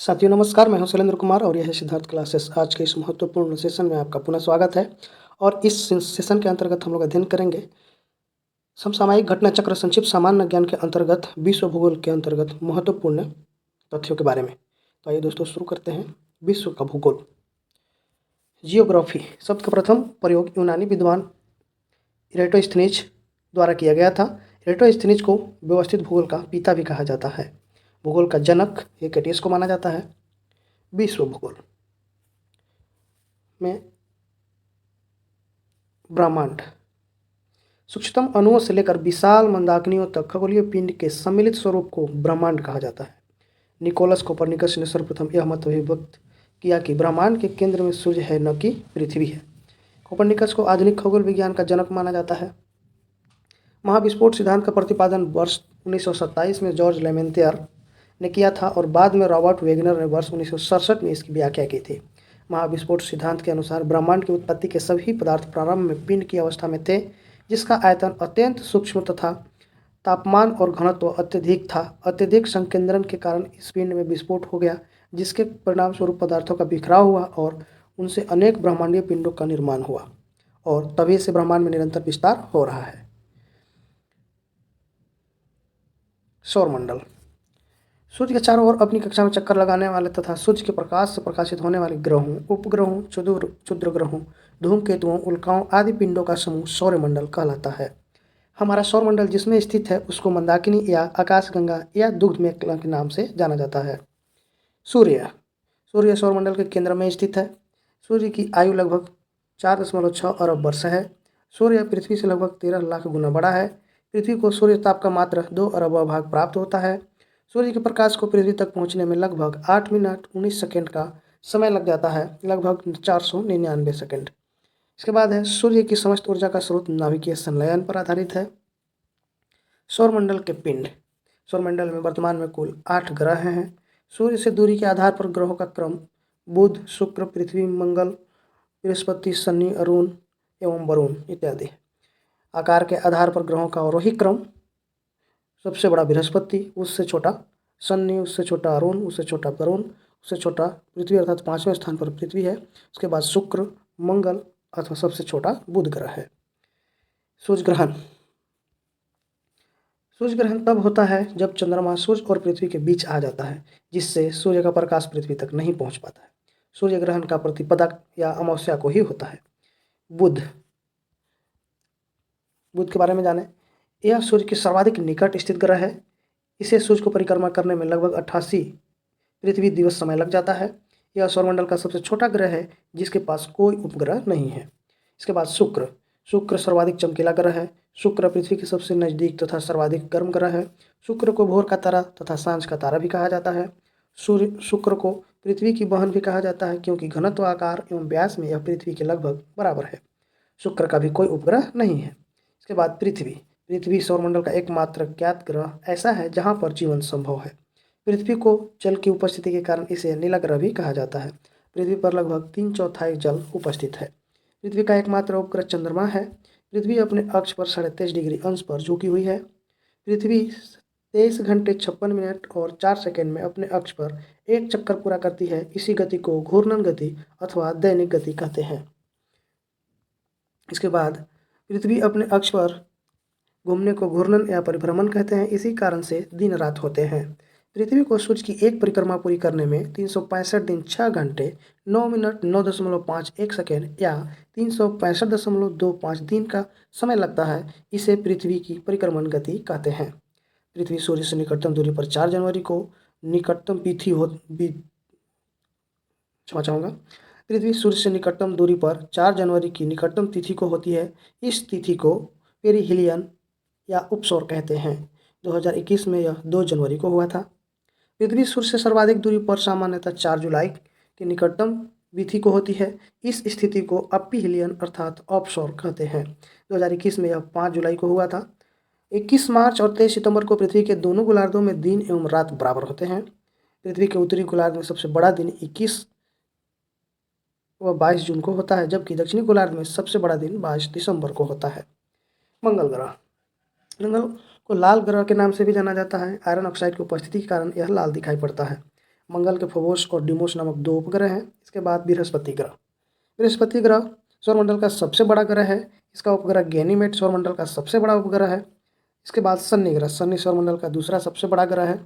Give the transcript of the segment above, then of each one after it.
साथियों नमस्कार, मैं हूं शैलेंद्र कुमार और यह है सिद्धार्थ क्लासेस। आज के इस महत्वपूर्ण सेशन में आपका पुनः स्वागत है। और इस सेशन के अंतर्गत हम लोग अध्ययन करेंगे समसामयिक घटना चक्र संक्षिप्त सामान्य ज्ञान के अंतर्गत विश्व भूगोल के अंतर्गत महत्वपूर्ण तथ्यों के बारे में। तो आइए दोस्तों शुरू करते हैं। विश्व का भूगोल। जियोग्राफी शब्द का प्रथम प्रयोग यूनानी विद्वान इरेटोस्थनीज द्वारा किया गया था। इरेटोस्थनीज को व्यवस्थित भूगोल का पिता भी कहा जाता है। भूगोल का जनक हेकेटियस को माना जाता है। विश्व भूगोल में ब्रह्मांड सूक्ष्मतम अणुओं से लेकर विशाल मंदाकिनियों तक खगोलीय पिंड के सम्मिलित स्वरूप को ब्रह्मांड कहा जाता है। निकोलस कोपरनिकस ने सर्वप्रथम यह मत व्यक्त किया कि ब्रह्मांड के केंद्र में सूर्य है, न कि पृथ्वी है। कोपरनिकस को आधुनिक खगोल विज्ञान का जनक माना जाता है। महाविस्फोट सिद्धांत का प्रतिपादन वर्ष 1927 में जॉर्ज लेमेंतियर ने किया था और बाद में रॉबर्ट वेगनर ने वर्ष 1967 में इसकी व्याख्या की थी। महाविस्फोट सिद्धांत के अनुसार ब्रह्मांड की उत्पत्ति के सभी पदार्थ प्रारंभ में पिंड की अवस्था में थे, जिसका आयतन अत्यंत सूक्ष्म तथा तापमान और घनत्व अत्यधिक था। अत्यधिक संकेंद्रण के कारण इस पिंड में विस्फोट हो गया, जिसके परिणाम स्वरूप पदार्थों का बिखराव हुआ और उनसे अनेक ब्रह्मांडीय पिंडों का निर्माण हुआ और तभी से ब्रह्मांड में निरंतर विस्तार हो रहा है। सौरमंडल सूर्य के चारों ओर अपनी कक्षा में चक्कर लगाने वाले तथा सूर्य के प्रकाश से प्रकाशित होने वाले ग्रहों, उपग्रहों, क्षुद्र ग्रहों, धूमकेतुओं, उल्काओं आदि पिंडों का समूह सौरमंडल कहलाता है। हमारा सौरमंडल जिसमें स्थित है उसको मंदाकिनी या आकाशगंगा या दुग्धमेघ के नाम से जाना जाता है। सूर्य सौरमंडल के केंद्र में स्थित है। सूर्य की आयु लगभग 4.6 अरब वर्ष है। सूर्य पृथ्वी से लगभग 13 लाख गुना बड़ा है। पृथ्वी को सूर्य ताप का मात्र 2 अरब भाग प्राप्त होता है। सूर्य के प्रकाश को पृथ्वी तक पहुंचने में लगभग 8 मिनट 19 सेकंड का समय लग जाता है, लगभग 499 सेकंड। इसके बाद है सूर्य की समस्त ऊर्जा का स्रोत नाभिकीय संलयन पर आधारित है। सौरमंडल के पिंड। सौरमंडल में वर्तमान में कुल 8 ग्रह हैं। सूर्य से दूरी के आधार पर ग्रहों का क्रम बुध, शुक्र, पृथ्वी, मंगल, बृहस्पति, शनि, अरुण एवं वरुण इत्यादि। आकार के आधार पर ग्रहों का अवरोही क्रम सबसे बड़ा बृहस्पति, उससे छोटा शनि, उससे छोटा अरुण, उससे छोटा वरुण, उससे छोटा पृथ्वी अर्थात 5वें स्थान पर पृथ्वी है। उसके बाद शुक्र, मंगल अथवा सबसे छोटा बुध ग्रह है। सूर्य ग्रहण। सूर्य ग्रहण तब होता है जब चंद्रमा सूर्य और पृथ्वी के बीच आ जाता है, जिससे सूर्य का प्रकाश पृथ्वी तक नहीं पहुंच पाता है। सूर्य ग्रहण का प्रतिपदा या अमावस्या को ही होता है। बुध के बारे में जानें। यह सूर्य के सर्वाधिक निकट स्थित ग्रह है। इसे सूर्य को परिक्रमा करने में लगभग 88 पृथ्वी दिवस समय लग जाता है। यह सौरमंडल का सबसे छोटा ग्रह है जिसके पास कोई उपग्रह नहीं है। इसके बाद शुक्र सर्वाधिक चमकीला ग्रह है। शुक्र पृथ्वी के सबसे नज़दीक तथा सर्वाधिक गर्म ग्रह है। शुक्र को भोर का तारा तथा सांझ का तारा भी कहा जाता है। शुक्र को पृथ्वी की बहन भी कहा जाता है क्योंकि घनत्व, आकार एवं व्यास में यह पृथ्वी के लगभग बराबर है। शुक्र का भी कोई उपग्रह नहीं है। इसके बाद पृथ्वी सौरमंडल का एकमात्र ज्ञात ग्रह ऐसा है जहाँ पर जीवन संभव है। पृथ्वी को जल की उपस्थिति के कारण इसे नीला ग्रह भी कहा जाता है। पृथ्वी पर लगभग 3/4 जल उपस्थित है। पृथ्वी का एकमात्र उपग्रह चंद्रमा है। पृथ्वी अपने अक्ष पर 23.5 डिग्री अंश पर झुकी हुई है। पृथ्वी 23 घंटे 56 मिनट और 4 सेकंड में अपने अक्ष पर एक चक्कर पूरा करती है। इसी गति को घूर्णन गति अथवा दैनिक गति कहते हैं। इसके बाद पृथ्वी अपने अक्ष पर घूमने को घूर्णन या परिभ्रमण कहते हैं। इसी कारण से दिन रात होते हैं। पृथ्वी को सूर्य की एक परिक्रमा पूरी करने में 365 दिन 6 घंटे 9 मिनट 9.51 सेकेंड या 365.25 दिन का समय लगता है। इसे पृथ्वी की परिक्रमण गति कहते हैं। पृथ्वी सूर्य से निकटतम दूरी पर 4 जनवरी को निकटतम तिथि हो क्षमा चाहूँगा पृथ्वी सूर्य से निकटतम दूरी पर 4 जनवरी की निकटतम तिथि को होती है। इस तिथि को पेरिहिलियन या उपसौर कहते हैं। 2021 में यह 2 जनवरी को हुआ था। पृथ्वी सूर्य से सर्वाधिक दूरी पर सामान्यतः 4 जुलाई की निकटतम तिथि को होती है। इस स्थिति को अप्पीहिलियन अर्थात ऑफशोर कहते हैं। 2021 में यह 5 जुलाई को हुआ था। 21 मार्च और 23 सितंबर को पृथ्वी के दोनों गोलार्धों में दिन एवं रात बराबर होते हैं। पृथ्वी के उत्तरी गोलार्ध में सबसे बड़ा दिन 21 व 22 जून को होता है, जबकि दक्षिणी गोलार्ध में सबसे बड़ा दिन 22 दिसंबर को होता है। मंगल को लाल ग्रह के नाम से भी जाना जाता है। आयरन ऑक्साइड की उपस्थिति के कारण यह लाल दिखाई पड़ता है। मंगल के फोबोस और डिमोस नामक 2 उपग्रह हैं। इसके बाद बृहस्पति ग्रह। बृहस्पति ग्रह सौरमंडल का सबसे बड़ा ग्रह है। इसका उपग्रह गैनीमेड सौरमंडल का सबसे बड़ा उपग्रह है। इसके बाद शनि ग्रह। शनि सौरमंडल का दूसरा सबसे बड़ा ग्रह है।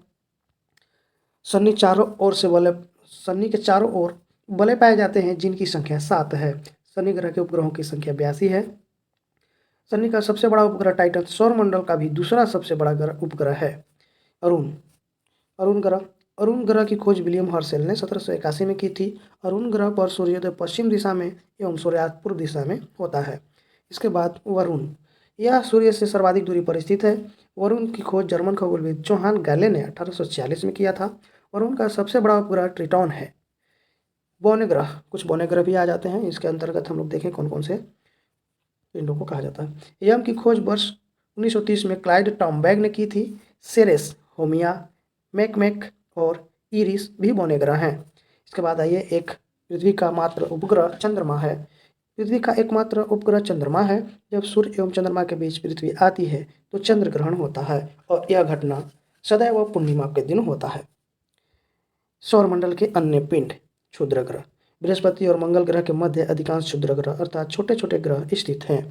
शनि के चारों ओर बले पाए जाते हैं, जिनकी संख्या 7 है। शनि ग्रह के उपग्रहों की संख्या 82 है। शनि का सबसे बड़ा उपग्रह टाइटन सौरमंडल का भी दूसरा सबसे बड़ा उपग्रह है। अरुण अरुण ग्रह। अरुण ग्रह की खोज विलियम हर्शेल ने 1781 में की थी। अरुण ग्रह पर सूर्योदय पश्चिम दिशा में एवं सूर्यास्त पूर्व दिशा में होता है। इसके बाद वरुण। यह सूर्य से सर्वाधिक दूरी पर स्थित है। वरुण की खोज जर्मन खगोलविद जोहान गैले ने 1846 में किया था। वरुण का सबसे बड़ा उपग्रह ट्रिटॉन है। बौने ग्रह। कुछ बौने ग्रह भी आ जाते हैं। इसके अंतर्गत हम लोग देखें कौन कौन से पिंडों को कहा जाता है। यम की खोज वर्ष 1930 में क्लाइड टॉम्बैग ने की थी। सेरेस, होमिया, मैकमैक और इरिस भी बौने ग्रह हैं। इसके बाद आइए, एक पृथ्वी का मात्र उपग्रह चंद्रमा है। पृथ्वी का एकमात्र उपग्रह चंद्रमा है। जब सूर्य एवं चंद्रमा के बीच पृथ्वी आती है तो चंद्र ग्रहण होता है और यह घटना सदैव पूर्णिमा के दिन होता है। सौरमंडल के अन्य पिंड। क्षुद्र ग्रह। बृहस्पति और मंगल ग्रह के मध्य अधिकांश क्षुद्र ग्रह अर्थात छोटे छोटे ग्रह स्थित हैं।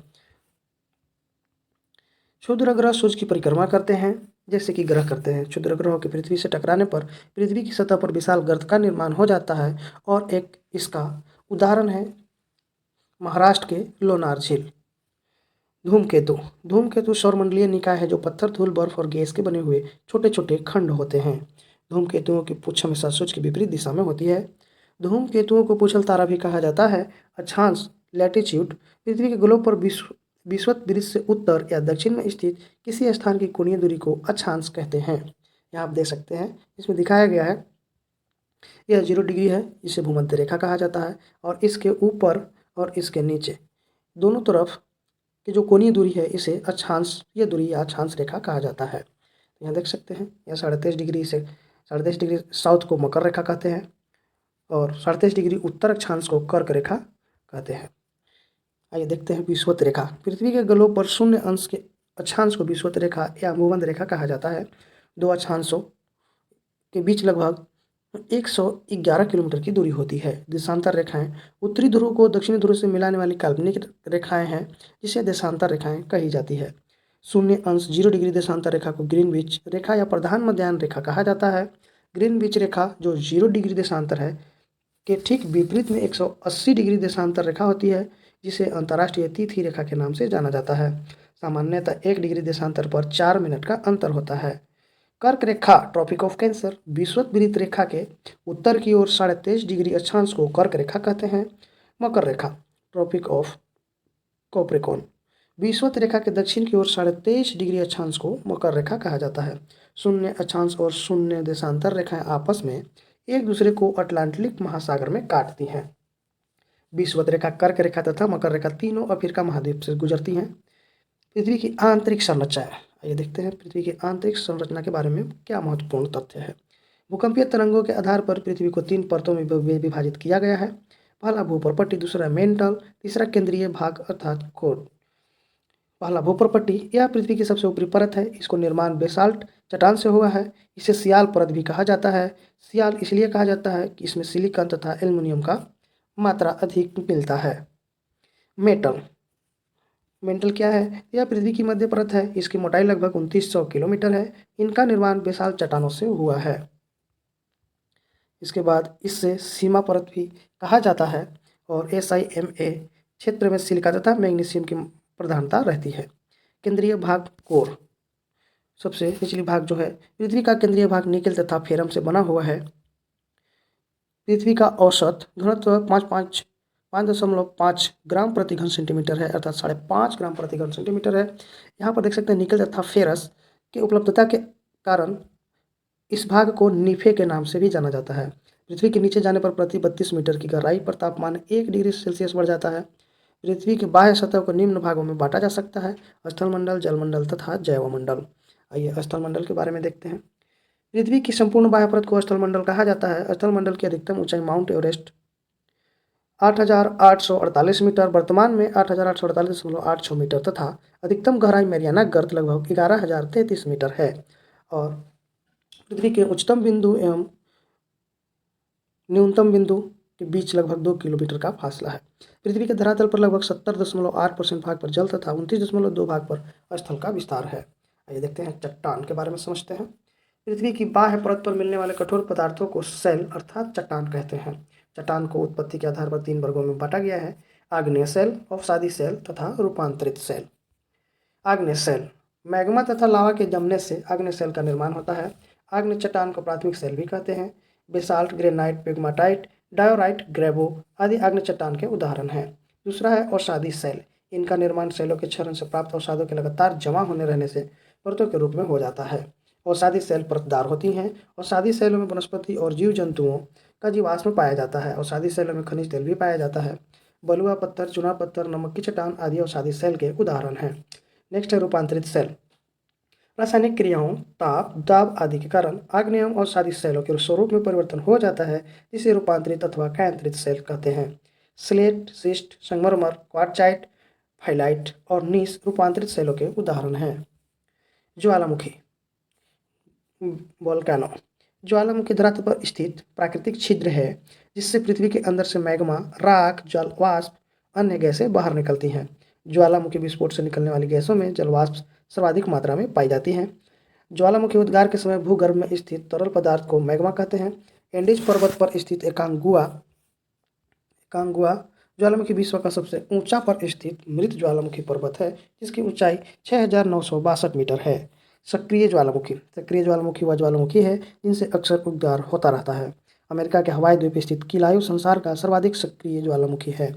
क्षुद्र ग्रह सूर्य की परिक्रमा करते हैं जैसे कि ग्रह करते हैं। क्षुद्र ग्रहों के पृथ्वी से टकराने पर पृथ्वी की सतह पर विशाल गर्त का निर्माण हो जाता है और एक इसका उदाहरण है महाराष्ट्र के लोनार झील। धूमकेतु। धूमकेतु सौरमंडलीय निकाय है जो पत्थर, धूल, बर्फ और गैस के बने हुए छोटे छोटे खंड होते हैं। धूमकेतुओं की पूंछ हमेशा सूर्य की विपरीत दिशा में होती है। धूमकेतुओं को पूछल तारा भी कहा जाता है। अक्षांश लैटिट्यूड पृथ्वी के ग्लोब पर विषुवत वृत्त से उत्तर या दक्षिण में स्थित किसी स्थान की कोणीय दूरी को अक्षांश कहते हैं। यहाँ आप देख सकते हैं, इसमें दिखाया गया है यह 0 डिग्री है, इसे भूमध्य रेखा कहा जाता है और इसके ऊपर और इसके नीचे दोनों तरफ की जो कोणीय दूरी है इसे अक्षांशीय दूरी या अक्षांश रेखा कहा जाता है। यहाँ देख सकते हैं, यह 23.5 डिग्री से 23.5 डिग्री साउथ को मकर रेखा कहते हैं और 23.5 डिग्री उत्तर अक्षांश को कर्क रेखा कहते हैं। आइए देखते हैं विषुवत रेखा। पृथ्वी के ग्लोब पर शून्य अंश के अक्षांश को विषुवत रेखा या भूमध्य रेखा कहा जाता है। दो अक्षांशों के बीच लगभग 111 किलोमीटर की दूरी होती है। देशांतर रेखाएं उत्तरी ध्रुव को दक्षिणी ध्रुव से मिलाने वाली काल्पनिक रेखाएं हैं जिसे देशांतर रेखाएं कही जाती है। शून्य अंश 0 डिग्री देशांतर रेखा को ग्रीनविच रेखा या प्रधान मध्याह्न रेखा कहा जाता है। ग्रीनविच रेखा जो 0 डिग्री देशांतर है के ठीक विपरीत में 180 डिग्री देशांतर रेखा होती है जिसे अंतर्राष्ट्रीय तिथि रेखा के नाम से जाना जाता है। सामान्यतः 1 डिग्री देशांतर पर 4 मिनट का अंतर होता है। कर्क रेखा ट्रॉपिक ऑफ कैंसर विषुवत वृत्त रेखा के उत्तर की ओर 23.5 डिग्री अक्षांश को कर्क रेखा कहते हैं। मकर रेखा ट्रॉपिक ऑफ कैप्रिकॉर्न विषुवत रेखा के दक्षिण की ओर 23.5 डिग्री अक्षांश को मकर रेखा कहा जाता है। शून्य अक्षांश और शून्य देशांतर रेखाएं आपस में एक दूसरे को अटलांटिक महासागर में काटती हैं। विषुवत रेखा, कर्क रेखा तथा मकर रेखा तीनों अफ्रीका महाद्वीप से गुजरती हैं। पृथ्वी की आंतरिक संरचना। आइए देखते हैं पृथ्वी की आंतरिक संरचना के बारे में क्या महत्वपूर्ण तथ्य है। भूकंपीय तरंगों के आधार पर पृथ्वी को 3 परतों में विभाजित किया गया है। पहला भूपरपट्टी, दूसरा मेंटल, तीसरा केंद्रीय भाग अर्थात कोर। पहला भूपरपट्टी यह पृथ्वी की सबसे ऊपरी परत है। इसको निर्माण बेसाल्ट चट्टान से हुआ है। इसे सियाल परत भी कहा जाता है। सियाल इसलिए कहा जाता है कि इसमें सिलिकॉन तथा एल्युमिनियम का मात्रा अधिक मिलता है। मेटल मेंटल क्या है? यह पृथ्वी की मध्य परत है। इसकी मोटाई लगभग 2900 किलोमीटर है। इनका निर्माण बेसाल्ट चट्टानों से हुआ है। इसके बाद इससे सीमा परत भी कहा जाता है और SIMA क्षेत्र में सिलिका तथा मैग्नीशियम की प्रधानता रहती है। केंद्रीय भाग कोर सबसे निचली भाग जो है, पृथ्वी का केंद्रीय भाग निकेल तथा फेरम से बना हुआ है। पृथ्वी का औसत घनत्व 5.5 ग्राम प्रति घन सेंटीमीटर है अर्थात 5.5 ग्राम प्रति घन सेंटीमीटर है। यहाँ पर देख सकते हैं निकेल तथा फेरस की उपलब्धता के कारण इस भाग को नीफे के नाम से भी जाना जाता है। पृथ्वी के नीचे जाने पर प्रति 32 मीटर की गहराई पर तापमान 1 डिग्री सेल्सियस बढ़ जाता है। पृथ्वी की बाह्य सतह को निम्न भागों में बांटा जा सकता है: स्थलमंडल, जलमंडल तथा जैवमंडल। आइए स्थलमंडल के बारे में देखते हैं। पृथ्वी की संपूर्ण बाह्य परत को स्थलमंडल कहा जाता है। स्थलमंडल की अधिकतम ऊंचाई माउंट एवरेस्ट 8,848 मीटर, वर्तमान में 8,848.86 मीटर तथा अधिकतम गहराई मैरियाना गर्त लगभग 11,033 मीटर है। और पृथ्वी के उच्चतम बिंदु एवं न्यूनतम बिंदु के बीच लगभग 2 किलोमीटर का फासला है। पृथ्वी के धरातल पर लगभग 70.8% भाग पर जल तथा 29.2 भाग पर स्थल का विस्तार है। आइए देखते हैं चट्टान के बारे में समझते हैं। पृथ्वी की बाह्य परत पर मिलने वाले कठोर पदार्थों को सेल अर्थात चट्टान कहते हैं। चट्टान को उत्पत्ति के आधार पर 3 वर्गों में बांटा गया है: आग्नेय सेल, अवसादी सेल तथा रूपांतरित सेल। आग्नेय सेल मैग्मा तथा लावा के जमने से आग्नेय सेल का निर्माण होता है। आग्नेय चट्टान को प्राथमिक सेल भी कहते हैं। बेसाल्ट, ग्रेनाइट, पेग्माटाइट, डायोराइट, ग्रेवो आदि आग्नेय चट्टान के उदाहरण हैं। दूसरा है अवसादी सेल। इनका निर्माण सेलों के क्षरण से प्राप्त अवसादों के लगातार जमा होने रहने से परतों के रूप में हो जाता है। अवसादी सेल परतदार होती हैं। अवसादी सेलों में वनस्पति और जीव जंतुओं का जीवाश्म पाया जाता है। अवसादी सेलों में खनिज तेल भी पाया जाता है। बलुआ पत्थर, चूना पत्थर, नमक की चट्टान आदि अवसादी सेल के उदाहरण हैं। नेक्स्ट है रूपांतरित सेल। रासायनिक क्रियाओं, ताप, दाब आदि के कारण आग्नेय और अवसादी सेलों के स्वरूप में परिवर्तन हो जाता है, जिसे रूपांतरित अथवा कायांतरित सेल कहते हैं। स्लेट, शिस्ट, संगमरमर, क्वार्टजाइट, फाइलाइट और नीस रूपांतरित सेलों के उदाहरण हैं। ज्वालामुखी वोल्केनो ज्वालामुखी धरातल पर स्थित प्राकृतिक छिद्र है, जिससे पृथ्वी के अंदर से मैग्मा, राख, जल वाष्प, अन्य गैसें बाहर निकलती हैं। ज्वालामुखी विस्फोट से निकलने वाली गैसों में जल वाष्प सर्वाधिक मात्रा में पाई जाती हैं। ज्वालामुखी उद्गार के समय भूगर्भ में स्थित तरल पदार्थ को मैग्मा कहते हैं। एंडीज पर्वत पर स्थित एकांगुआ ज्वालामुखी विश्व का सबसे ऊंचा पर स्थित मृत ज्वालामुखी पर्वत है, जिसकी ऊंचाई 6,962 मीटर है। सक्रिय ज्वालामुखी वह ज्वालामुखी है जिनसे अक्सर उद्गार होता रहता है। अमेरिका के हवाई द्वीप स्थित किलायु संसार का सर्वाधिक सक्रिय ज्वालामुखी है।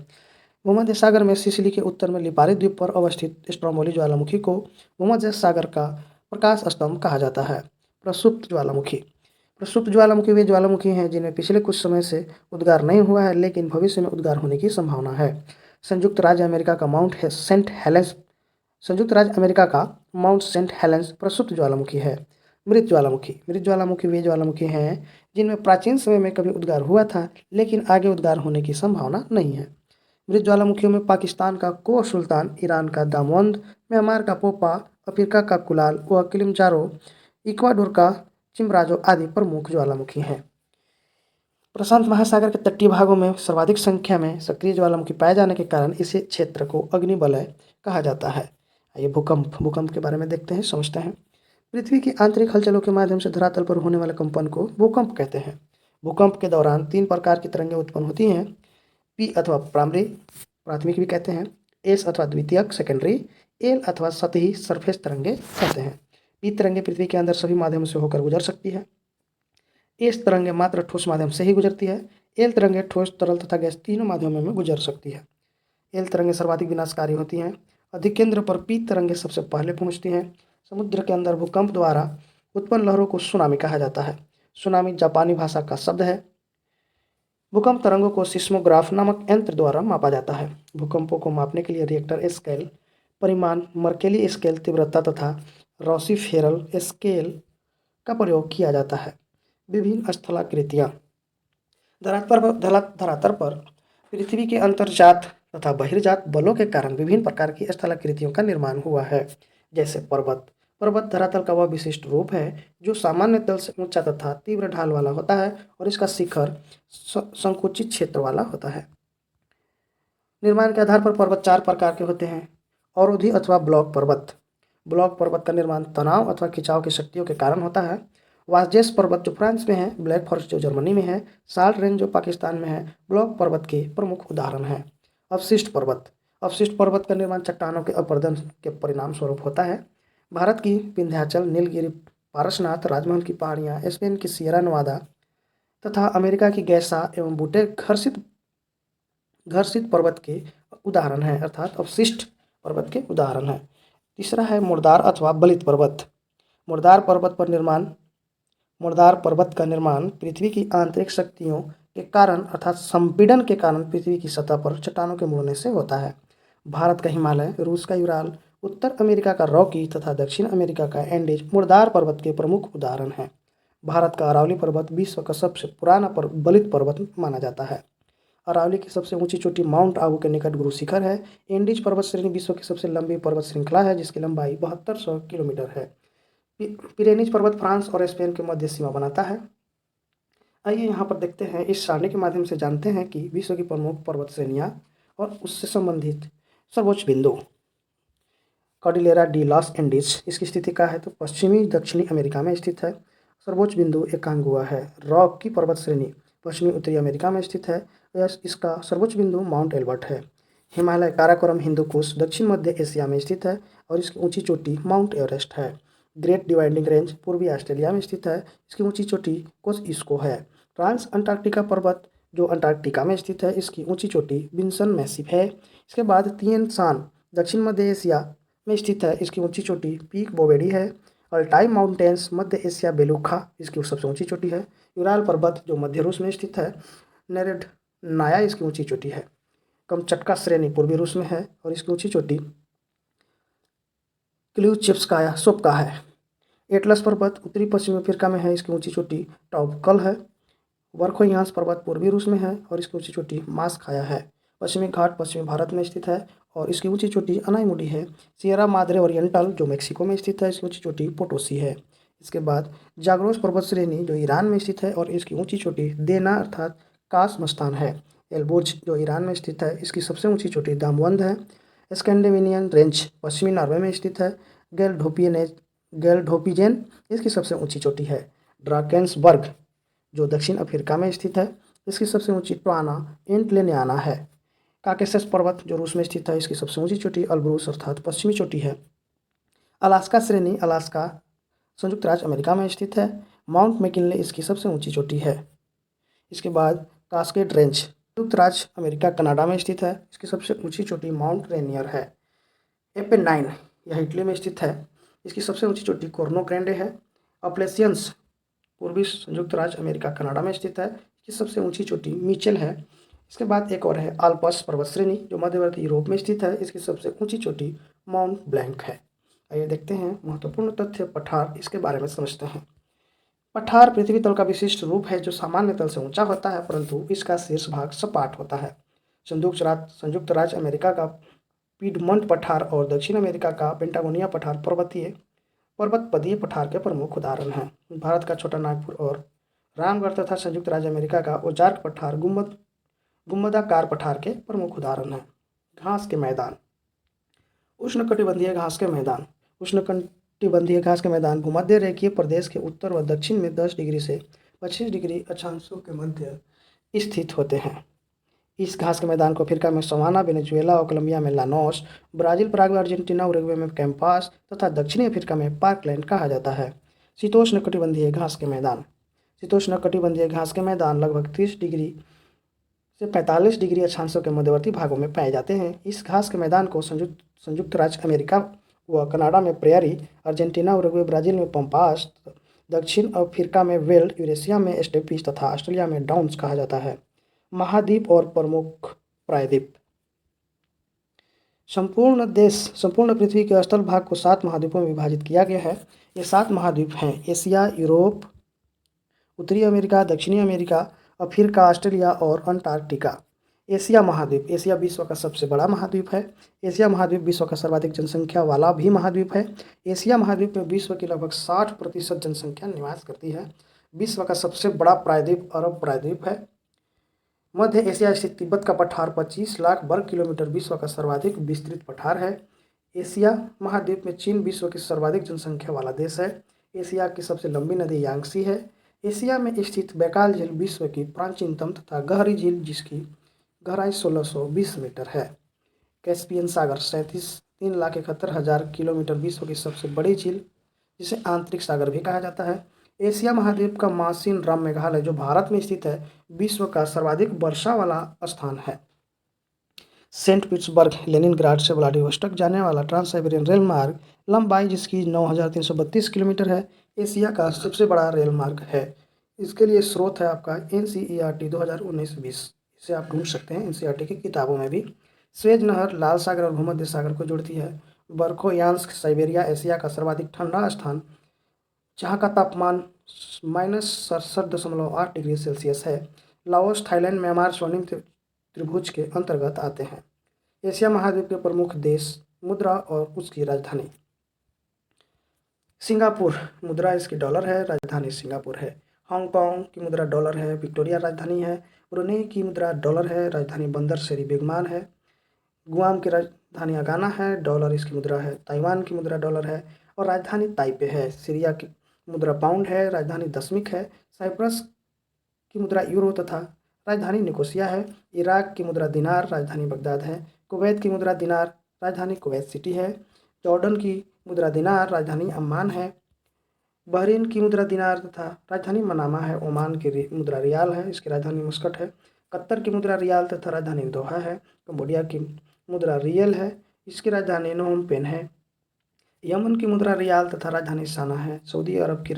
भूमध्य सागर में सिसिली के उत्तर में लिपारी द्वीप पर अवस्थित स्ट्रोमोली ज्वालामुखी को भूमध्य सागर का प्रकाश स्तंभ कहा जाता है। प्रसुप्त ज्वालामुखी वे ज्वालामुखी हैं जिनमें पिछले कुछ समय से उद्गार नहीं हुआ है, लेकिन भविष्य में उद्गार होने की संभावना है। संयुक्त राज्य अमेरिका का माउंट सेंट हेलेंस प्रसुप्त ज्वालामुखी है। मृत ज्वालामुखी वे ज्वालामुखी हैं जिनमें प्राचीन समय में कभी उद्गार हुआ था, लेकिन आगे उद्गार होने की संभावना नहीं है। मृत ज्वालामुखियों में पाकिस्तान का कोह सुल्तान, ईरान का दामोंद, म्यांमार का पोपा, अफ्रीका का कुलाल व किलिमंजारो, इक्वाडोर का चिम्बराजो आदि प्रमुख ज्वालामुखी हैं। प्रशांत महासागर के तटीय भागों में सर्वाधिक संख्या में सक्रिय ज्वालामुखी पाए जाने के कारण इस क्षेत्र को अग्निवलय कहा जाता है। आइए भूकंप के बारे में देखते हैं, समझते हैं। पृथ्वी की आंतरिक हलचलों के माध्यम से धरातल पर होने वाले कंपन को भूकंप कहते हैं। भूकंप के दौरान 3 प्रकार की तरंगें उत्पन्न होती हैं: पी अथवा प्राथमिक भी कहते हैं, एस अथवा द्वितीयक सेकेंडरी, एल अथवा सतही सरफेस तरंगे कहते हैं। पी तरंगे पृथ्वी के अंदर सभी माध्यमों से होकर गुजर सकती है। एस तरंगे मात्र ठोस माध्यम से ही गुजरती है। एल तरंगे ठोस, तरल तथा गैस तीनों माध्यमों में गुजर सकती है। एल तरंगे सर्वाधिक विनाशकारी होती हैं। अधिकेंद्र पर पी तरंगे सबसे पहले पहुंचती हैं। समुद्र के अंदर भूकंप द्वारा उत्पन्न लहरों को सुनामी कहा जाता है। सुनामी जापानी भाषा का शब्द है। भूकंप तरंगों को सिस्मोग्राफ नामक यंत्र द्वारा मापा जाता है। भूकंपों को मापने के लिए रिएक्टर स्केल, परिमाण, मर्केली स्केल, तीव्रता तथा रोसीफेरल स्केल का प्रयोग किया जाता है। विभिन्न स्थलाकृतियाँ। धरातल पर पृथ्वी के अंतर्जात तथा बहिर्जात बलों के कारण विभिन्न प्रकार की स्थलाकृतियों का निर्माण हुआ है, जैसे पर्वत धरातल का वह विशिष्ट रूप है जो सामान्य तल से ऊंचा तथा तीव्र ढाल वाला होता है और इसका शिखर संकुचित क्षेत्र वाला होता है। निर्माण के आधार पर पर्वत 4 प्रकार के होते हैं: अवरोधी अथवा ब्लॉक पर्वत का निर्माण तनाव अथवा खिंचाव की शक्तियों के कारण होता है। वासजेस पर्वत जो फ्रांस में है, ब्लैक फॉरेस्ट जो जर्मनी में है, साल्ट रेंज जो पाकिस्तान में है, ब्लॉक पर्वत के प्रमुख उदाहरण हैं। अवशिष्ट पर्वत का निर्माण चट्टानों के अपरदन के परिणाम स्वरूप होता है। भारत की विंध्याचल, नीलगिरी, पारसनाथ, राजमहल की पहाड़ियाँ, स्पेन की सियरा नेवादा तथा अमेरिका की गैसा एवं बूटे घर्षित पर्वत के उदाहरण हैं, अर्थात अवशिष्ट पर्वत के उदाहरण हैं। तीसरा है मुर्दार अथवा बलित पर्वत। मुर्दार पर्वत का निर्माण पृथ्वी की आंतरिक शक्तियों के कारण अर्थात संपीड़न के कारण पृथ्वी की सतह पर चट्टानों के मुड़ने से होता है। भारत का हिमालय, रूस का यूराल, उत्तर अमेरिका का रॉकी तथा दक्षिण अमेरिका का एंडीज मुर्दार पर्वत के प्रमुख उदाहरण हैं। भारत का अरावली पर्वत विश्व का सबसे पुराना बलित पर्वत माना जाता है। अरावली की सबसे ऊंची चोटी माउंट आबू के निकट गुरु शिखर है। एंडीज पर्वत श्रेणी विश्व की सबसे लंबी पर्वत श्रृंखला है, जिसकी लंबाई 7200 किलोमीटर है। पिरेनीज पर्वत फ्रांस और स्पेन के मध्य सीमा बनाता है। आइए यहाँ पर देखते हैं, इस सारणी के माध्यम से जानते हैं कि विश्व की प्रमुख पर्वत श्रेणियाँ और उससे संबंधित सर्वोच्च बिंदु। कॉर्डिलेरा डी लॉस एंडीज इसकी स्थिति कहाँ है, तो पश्चिमी दक्षिणी अमेरिका में स्थित है। सर्वोच्च बिंदु एकांगुआ है। रॉक की पर्वत श्रेणी पश्चिमी उत्तरी अमेरिका में स्थित है। इसका सर्वोच्च बिंदु माउंट एल्बर्ट है। हिमालय काराकोरम हिंदू कुश दक्षिण मध्य एशिया में स्थित है और इसकी ऊंची चोटी माउंट एवरेस्ट है। ग्रेट डिवाइडिंग रेंज पूर्वी ऑस्ट्रेलिया में स्थित है। इसकी ऊंची चोटी कोस्टइस्को है। ट्रांस अंटार्कटिका पर्वत जो अंटार्कटिका में स्थित है, इसकी ऊंची चोटी विंसन मैसिव है। इसके बाद तिएन शान दक्षिण मध्य एशिया में स्थित है। इसकी ऊंची चोटी पीक बोवेडी है। अल्टाई माउंटेन्स मध्य एशिया बेलुखा इसकी सबसे ऊंची चोटी है। यूराल पर्वत जो मध्य रूस में स्थित है। नेरेड नाया इसकी ऊंची चोटी है। कमचटका श्रेणी पूर्वी रूस में है और इसकी ऊंची चोटी क्ल्यूचेव्स्काया सोपका है। एटलस पर्वत उत्तरी पश्चिमी अफ्रीका में है। इसकी ऊंची चोटी टॉपकल है। वर्खोयांस पर्वत पूर्वी रूस में है और इसकी ऊंची चोटी मास्काया है। पश्चिमी घाट पश्चिमी भारत में स्थित है और इसकी ऊंची चोटी अनाईमुडी है। सियरा माद्रे ओरिएंटल जो मेक्सिको में स्थित है, इसकी ऊंची चोटी पोटोसी है। इसके बाद जाग्रोस पर्वत श्रेणी जो ईरान में स्थित है और इसकी ऊंची चोटी देना अर्थात कास मस्तान है। एलबुर्ज जो ईरान में स्थित है, इसकी सबसे ऊंची चोटी दामवंद है। स्कैंडिनेवियन रेंज पश्चिमी नॉर्वे में स्थित है। गेलढोपिजेन इसकी सबसे ऊंची चोटी है। ड्राकेंसबर्ग जो दक्षिण अफ्रीका में स्थित है, इसकी सबसे ऊंची ट्वाना एंटलेनियाना है। काकेशस पर्वत जो रूस में स्थित है, इसकी सबसे ऊंची चोटी अल्ब्रूस अर्थात पश्चिमी चोटी है। अलास्का श्रेणी अलास्का संयुक्त राज्य अमेरिका में स्थित है। माउंट मैकिनले इसकी सबसे ऊंची चोटी है। इसके बाद कास्केड रेंज संयुक्त राज्य अमेरिका कनाडा में स्थित है। इसकी सबसे ऊंची चोटी माउंट रेनियर है। एपेनाइन यह इटली में स्थित है। इसकी सबसे ऊंची चोटी कोर्नो ग्रैंडे है। अपलेशियंस पूर्वी संयुक्त राज्य अमेरिका कनाडा में स्थित है। इसकी सबसे ऊंची चोटी मिचेल है। इसके बाद एक और है आल्प्स पर्वत श्रेणी जो मध्यवर्ती यूरोप में स्थित है। इसकी सबसे ऊंची चोटी माउंट ब्लैंक है। आइए देखते हैं महत्वपूर्ण तथ्य पठार, इसके बारे में समझते हैं। पठार पृथ्वी तल का विशिष्ट रूप है जो सामान्य तल से ऊंचा होता है, परंतु इसका शीर्ष भाग सपाट होता है। संयुक्त राज्य अमेरिका का पीडमंट पठार और दक्षिण अमेरिका का पेंटागोनिया पठार पर्वतपदीय पठार के प्रमुख उदाहरण हैं। भारत का छोटा नागपुर और रामगढ़ तथा संयुक्त राज्य अमेरिका का ओजार्क पठार गुंबदाकार पठार के प्रमुख उदाहरण हैं। घास के मैदान उष्णकटिबंधीय घास के मैदान उष्णकटिबंधीय घास के मैदान भूमध्य रेखीय प्रदेश के उत्तर व दक्षिण में 10 डिग्री से 25 डिग्री अक्षांशों के मध्य स्थित होते हैं। इस घास के मैदान को अफ्रीका में सवाना, वेनेजुएला और कोलंबिया में Llanos, Brazil, Paraguay, Argentina, Uruguay में कैंपास तथा दक्षिणी अफ्रीका में पार्कलैंड कहा जाता है। शीतोष्णकटिबंधीय घास के मैदान शीतोष्णकटिबंधीय घास के मैदान लगभग 30 डिग्री से 45 डिग्री अक्षांशों के मध्यवर्ती भागों में पाए जाते हैं। इस घास के मैदान को संयुक्त राज्य अमेरिका व कनाडा में प्रेयरी, अर्जेंटीना, उरुग्वे, ब्राजील में पंपास, दक्षिण अफ्रीका में वेल्ड, यूरेशिया में स्टेपीज तथा ऑस्ट्रेलिया में डाउन्स कहा जाता है। महाद्वीप और प्रमुख प्रायद्वीप संपूर्ण पृथ्वी के स्थल भाग को 7 महाद्वीपों में विभाजित किया गया है। ये 7 महाद्वीप हैं: एशिया, यूरोप, उत्तरी अमेरिका, दक्षिणी अमेरिका, अफ्रीका, ऑस्ट्रेलिया और अंटार्कटिका। एशिया महाद्वीप एशिया विश्व का सबसे बड़ा महाद्वीप है। एशिया महाद्वीप विश्व का सर्वाधिक जनसंख्या वाला भी महाद्वीप है। एशिया महाद्वीप में विश्व की लगभग 60% जनसंख्या निवास करती है। विश्व का सबसे बड़ा प्रायद्वीप अरब प्रायद्वीप है। मध्य एशिया स्थित तिब्बत का पठार 25 लाख वर्ग किलोमीटर विश्व का सर्वाधिक विस्तृत पठार है। एशिया महाद्वीप में चीन विश्व की सर्वाधिक जनसंख्या वाला देश है। एशिया की सबसे लंबी नदी यांगसी है। एशिया में स्थित बैकाल झील विश्व की प्राचीनतम तथा गहरी झील जिसकी गहराई 1620 मीटर है। कैस्पियन सागर 3,71,000 किलोमीटर विश्व की सबसे बड़ी झील जिसे आंतरिक सागर भी कहा जाता है। एशिया महाद्वीप का मासिन राम मेघालय जो भारत में स्थित है विश्व का सर्वाधिक वर्षा वाला स्थान है। सेंट पीटर्सबर्ग लेनिनग्राड से व्लादिवोस्टॉक जाने वाला ट्रांस साइबेरियन रेल मार्ग लंबाई जिसकी 9,332 किलोमीटर है, एशिया का सबसे बड़ा रेल मार्ग है। इसके लिए स्रोत है आपका NCERT 2019-20, इसे आप ढूंढ सकते हैं NCERT की किताबों में भी। स्वेज नहर लाल सागर और भूमध्य सागर को जोड़ती है। बर्खोयांस्क साइबेरिया एशिया का सर्वाधिक ठंडा स्थान जहाँ का तापमान -67.8 डिग्री सेल्सियस है। लाओस, थाईलैंड, म्यांमार स्वर्णिम त्रिभुज के अंतर्गत आते हैं। एशिया महाद्वीप के प्रमुख देश, मुद्रा और उसकी राजधानी। सिंगापुर मुद्रा इसकी डॉलर है, राजधानी सिंगापुर है। हांगकांग की मुद्रा डॉलर है, विक्टोरिया राजधानी है। ब्रुनेई की मुद्रा डॉलर है, राजधानी बंदर शेरी बेगमान है। गुआम की राजधानी अगाना है, डॉलर इसकी मुद्रा है। ताइवान की मुद्रा डॉलर है और राजधानी ताइपे है। सीरिया की मुद्रा पाउंड है, राजधानी दशमिक है। साइप्रस की मुद्रा यूरो तथा राजधानी निकोसिया है। इराक की मुद्रा दिनार, राजधानी बगदाद है। कुवैत की मुद्रा दिनार, राजधानी कुवैत सिटी है। जॉर्डन की मुद्रा दिनार, राजधानी अम्मान है। बहरीन की मुद्रा दिनार तथा राजधानी मनामा है। ओमान की मुद्रा रियाल है, इसकी राजधानी मस्कट है। कतर की मुद्रा रियाल तथा राजधानी दोहा है। कंबोडिया की मुद्रा रियल है, इसकी राजधानी नोम पेन है। यमन की मुद्रा रियाल तथा राजधानी साना है। सऊदी अरब की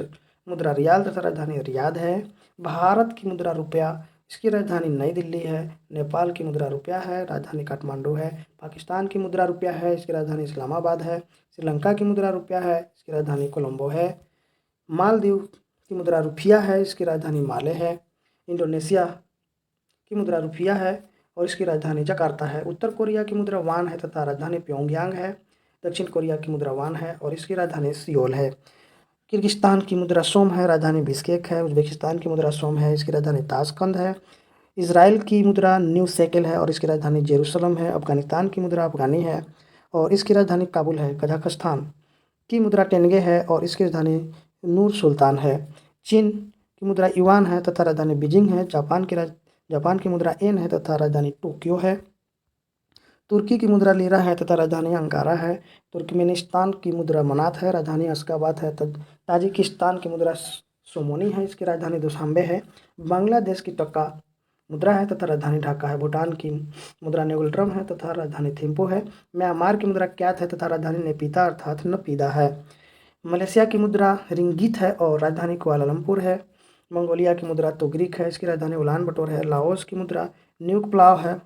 मुद्रा रियाल तथा राजधानी रियाद है। भारत की मुद्रा रुपया, इसकी राजधानी नई दिल्ली है। नेपाल की मुद्रा रुपया है, राजधानी काठमांडू है। पाकिस्तान की मुद्रा रुपया है, इसकी राजधानी इस्लामाबाद है। श्रीलंका की मुद्रा रुपया है, इसकी राजधानी कोलंबो है। मालदीव की मुद्रा रुपया है, इसकी राजधानी माले है। इंडोनेशिया की मुद्रा रुपया है और इसकी राजधानी जकार्ता है। उत्तर कोरिया की मुद्रा वान है तथा राजधानी प्योंगयांग है। दक्षिण कोरिया की मुद्रा वान है और इसकी राजधानी सियोल है। किर्गिस्तान की मुद्रा सोम है, राजधानी बिश्केक है। उज्बेकिस्तान की मुद्रा सोम है, इसकी राजधानी ताशकंद है। इसराइल की मुद्रा न्यू शेकेल है और इसकी राजधानी जेरूसलम है। अफगानिस्तान की मुद्रा अफगानी है और इसकी राजधानी काबुल है। कजाकिस्तान की मुद्रा टेंगे है और इसकी राजधानी नूर सुल्तान है। चीन की मुद्रा युआन है तथा राजधानी बीजिंग है। जापान की मुद्रा येन है तथा राजधानी टोक्यो है। तुर्की की मुद्रा लीरा है तथा राजधानी अंकारा है। तुर्कमेनिस्तान की मुद्रा मनात है, राजधानी अश्गाबाद है। ताजिकिस्तान की मुद्रा सोमोनी है, इसकी राजधानी दुशांबे है। बांग्लादेश की टक्का मुद्रा है तथा राजधानी ढाका है। भूटान की मुद्रा नेगुलट्रम है तथा राजधानी थिम्पू है। म्यांमार की मुद्रा क्यात है तथा राजधानी नेपीता अर्थात नपीदा है। मलेशिया की मुद्रा रिंगीत है और राजधानी कुआलालंपुर है। मंगोलिया की मुद्रा तुगरिक है, इसकी राजधानी उलान बटोर है। लाओस की मुद्रा न्यूक प्लाव है,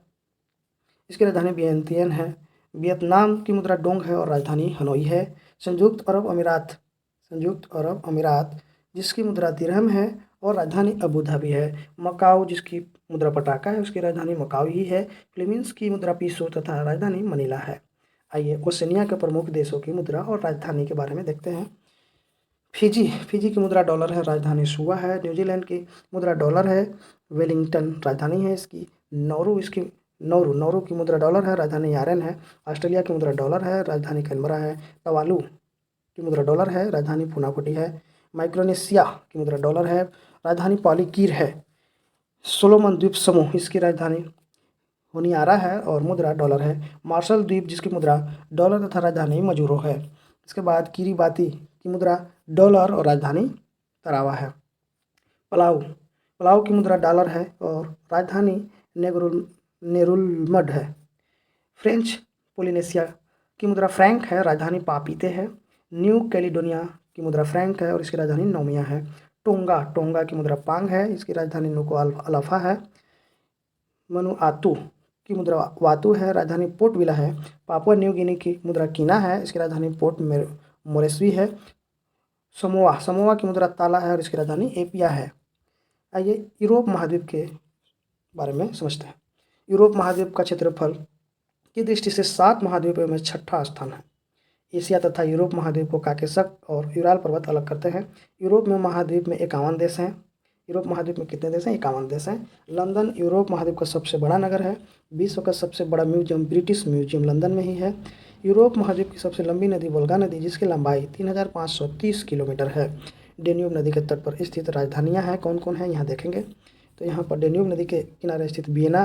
इसकी राजधानी वियंतियन है। वियतनाम की मुद्रा डोंग है और राजधानी हनोई है। संयुक्त अरब अमीरात जिसकी मुद्रा दिरहम है और राजधानी अबू धाबी है। मकाऊ जिसकी मुद्रा पटाका है, उसकी राजधानी मकाऊ ही है। फिलीपींस की मुद्रा पीसो तथा राजधानी मनीला है। आइए ओसेनिया के प्रमुख देशों की मुद्रा और राजधानी के बारे में देखते हैं। फिजी की मुद्रा डॉलर है, राजधानी सुआ है। न्यूजीलैंड की मुद्रा डॉलर है, वेलिंगटन राजधानी है इसकी। नौरू की मुद्रा डॉलर है, राजधानी यारेन है। ऑस्ट्रेलिया की मुद्रा डॉलर है, राजधानी कैनबरा है। टवालू की मुद्रा डॉलर है, राजधानी पुनाकोटी है। माइक्रोनेशिया की मुद्रा डॉलर है, राजधानी पॉलिकीर है। सोलोमन द्वीप समूह, इसकी राजधानी होनियारा है और मुद्रा डॉलर है। मार्शल द्वीप जिसकी मुद्रा डॉलर तथा राजधानी मजूरो है। इसके बाद किरीबाती की मुद्रा डॉलर और राजधानी तरावा है। पलाऊ की मुद्रा डॉलर है और राजधानी नेरुलमड है। फ्रेंच पोलिनेशिया की मुद्रा फ्रैंक है, राजधानी है। न्यू कैलिडोनिया की मुद्रा फ्रैंक है और इसकी राजधानी नोमिया है। टोंगा की मुद्रा पांग है, इसकी राजधानी नुको अलाफा है। मनुआतू की मुद्रा वातू है, राजधानी पोर्ट विला है। पापुआ न्यू गिनी की मुद्रा कीना है, इसकी राजधानी पोर्ट मोरेस्वी है। समोआ की मुद्रा ताला है और इसकी राजधानी एपिया है। आइए यूरोप महाद्वीप के बारे में समझते हैं। यूरोप महाद्वीप का क्षेत्रफल की दृष्टि से 7 महाद्वीपों में छठा स्थान है। एशिया तथा यूरोप महाद्वीप को काकेशस और यूराल पर्वत अलग करते हैं। यूरोप में महाद्वीप में 51 देश हैं। यूरोप महाद्वीप में कितने देश हैं? 51 देश हैं। लंदन यूरोप महाद्वीप का सबसे बड़ा नगर है। विश्व का सबसे बड़ा म्यूजियम ब्रिटिश म्यूजियम लंदन में ही है। यूरोप महाद्वीप की सबसे लंबी नदी वोल्गा नदी, जिसकी लंबाई 3530 किलोमीटर है। डेन्यूब नदी के तट पर स्थित राजधानियाँ हैं, कौन कौन है यहाँ देखेंगे। तो यहाँ पर डेन्यूब नदी के किनारे स्थित वियना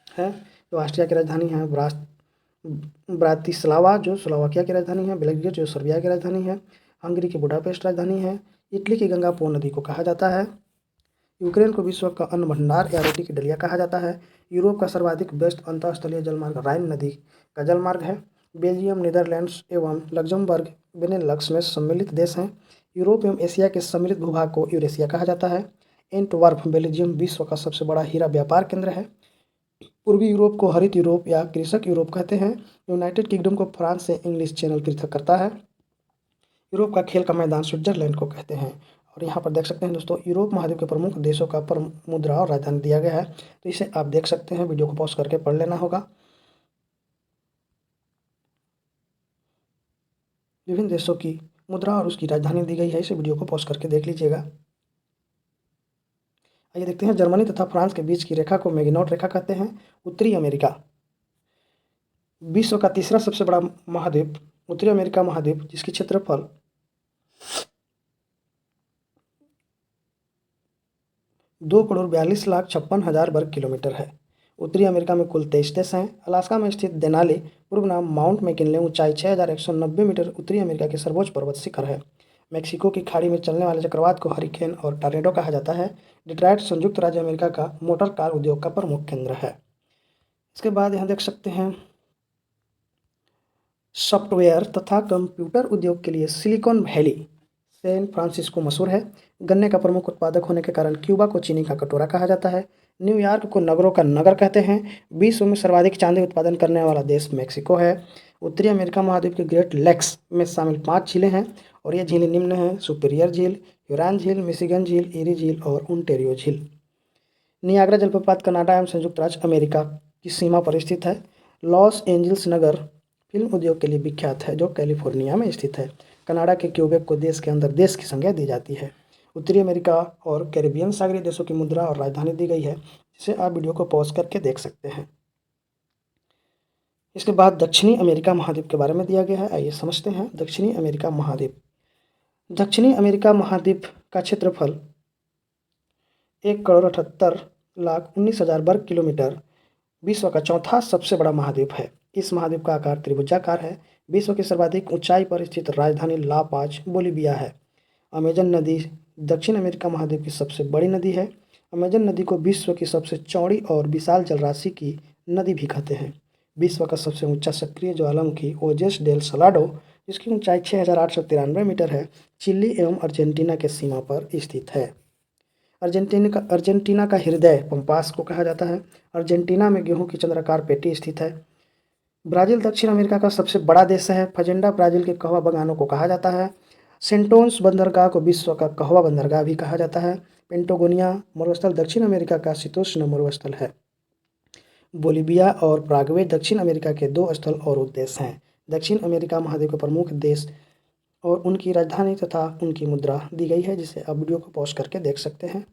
है जो ऑस्ट्रिया की राजधानी है। ब्रातिस्लावा जो स्लोवाकिया की राजधानी है। बेलग्रेड जो सर्बिया की राजधानी है। हंगरी की बुडापेस्ट राजधानी है। इटली की गंगा पो नदी को कहा जाता है। यूक्रेन को विश्व का अन्न भंडार या रोटी की डलिया कहा जाता है। यूरोप का सर्वाधिक व्यस्त अंतःस्थलीय जलमार्ग राइन नदी का जलमार्ग है। बेल्जियम, नीदरलैंड्स एवं लग्जमबर्ग बेनेलक्स में सम्मिलित देश हैं। यूरोप एवं एशिया के सम्मिलित भूभाग को यूरेशिया कहा जाता है। एंटवर्प बेल्जियम विश्व का सबसे बड़ा हीरा व्यापार केंद्र है। पूर्वी यूरोप को हरित यूरोप या कृषक यूरोप कहते हैं। यूनाइटेड किंगडम को फ्रांस से इंग्लिश चैनल पृथक करता है। यूरोप का खेल का मैदान स्विट्जरलैंड को कहते हैं। और यहाँ पर देख सकते हैं दोस्तों, यूरोप महाद्वीप के प्रमुख देशों का पर मुद्रा और राजधानी दिया गया है। तो इसे आप देख सकते हैं, वीडियो को पॉज करके पढ़ लेना होगा। विभिन्न देशों की मुद्रा और उसकी राजधानी दी गई है, इसे वीडियो को पॉज करके देख लीजिएगा। आइए देखते हैं, जर्मनी तथा फ्रांस के बीच की रेखा को मैगिनॉट रेखा कहते हैं। उत्तरी अमेरिका विश्व का तीसरा सबसे बड़ा महाद्वीप उत्तरी अमेरिका महाद्वीप, जिसकी क्षेत्रफल 2,42,56,000 वर्ग किलोमीटर है। उत्तरी अमेरिका में कुल 23 देश हैं। अलास्का में स्थित देनाली, पूर्व नाम माउंट मैकिनले, ऊंचाई 6,190 मीटर, उत्तरी अमेरिका के सर्वोच्च पर्वत शिखर है। मेक्सिको की खाड़ी में चलने वाले चक्रवात को हरिकेन और टॉर्नेडो कहा जाता है। डिट्रॉइट संयुक्त राज्य अमेरिका का मोटर कार उद्योग का प्रमुख केंद्र है। इसके बाद यहाँ देख सकते हैं, सॉफ्टवेयर तथा कंप्यूटर उद्योग के लिए सिलिकॉन वैली सैन फ्रांसिस्को मशहूर है। गन्ने का प्रमुख उत्पादक होने के कारण क्यूबा को चीनी का कटोरा कहा जाता है। न्यूयॉर्क को नगरों का नगर कहते हैं। विश्व में सर्वाधिक चांदी उत्पादन करने वाला देश मेक्सिको है। उत्तरी अमेरिका महाद्वीप के ग्रेट लेक्स में शामिल 5 झीलें हैं और ये झीलें निम्न हैं: सुपीरियर झील, ह्यूरॉन झील, मिशिगन झील, ईरी झील और ओंटारियो झील। नियाग्रा जलप्रपात कनाडा एवं संयुक्त राज्य अमेरिका की सीमा पर स्थित है। लॉस एंजल्स नगर फिल्म उद्योग के लिए विख्यात है, जो कैलिफोर्निया में स्थित है। कनाडा के क्यूबेक को देश के अंदर देश की संज्ञा दी जाती है। उत्तरी अमेरिका और कैरिबियन सागरीय देशों की मुद्रा और राजधानी दी गई है, जिसे आप वीडियो को पॉज करके देख सकते हैं। इसके बाद दक्षिणी अमेरिका महाद्वीप के बारे में दिया गया है। आइए समझते हैं दक्षिणी अमेरिका महाद्वीप। दक्षिणी अमेरिका महाद्वीप का क्षेत्रफल 1,78,19,000 वर्ग किलोमीटर, विश्व का चौथा सबसे बड़ा महाद्वीप है। इस महाद्वीप का आकार त्रिभुजाकार है। विश्व की सर्वाधिक ऊंचाई पर स्थित राजधानी ला पाज, बोलिविया है। अमेजन नदी दक्षिण अमेरिका महाद्वीप की सबसे बड़ी नदी है। अमेजन नदी को विश्व की सबसे चौड़ी और विशाल जलराशि की नदी भी कहते हैं। विश्व का सबसे ऊंचा सक्रिय ज्वालामुखी ओजेस डेल सलाडो, जिसकी ऊंचाई 6,893 मीटर है, चिली एवं अर्जेंटीना के सीमा पर स्थित है। अर्जेंटीना का हृदय पंपास को कहा जाता है। अर्जेंटीना में गेहूं की चंद्राकार पेटी स्थित है। ब्राज़ील दक्षिण अमेरिका का सबसे बड़ा देश है। फजेंडा ब्राज़ील के कहवा बगानों को कहा जाता है। सेंटोस बंदरगाह को विश्व का कहवा बंदरगाह भी कहा जाता है। पेंटागोनिया मरुस्थल दक्षिण अमेरिका का शीतोष्ण मरुस्थल है। बोलिविया और पराग्वे दक्षिण अमेरिका के 2 स्थल और उद्देश्य हैं। दक्षिण अमेरिका महाद्वीप के प्रमुख देश और उनकी राजधानी तथा उनकी मुद्रा दी गई है, जिसे आप वीडियो को पॉज करके देख सकते हैं।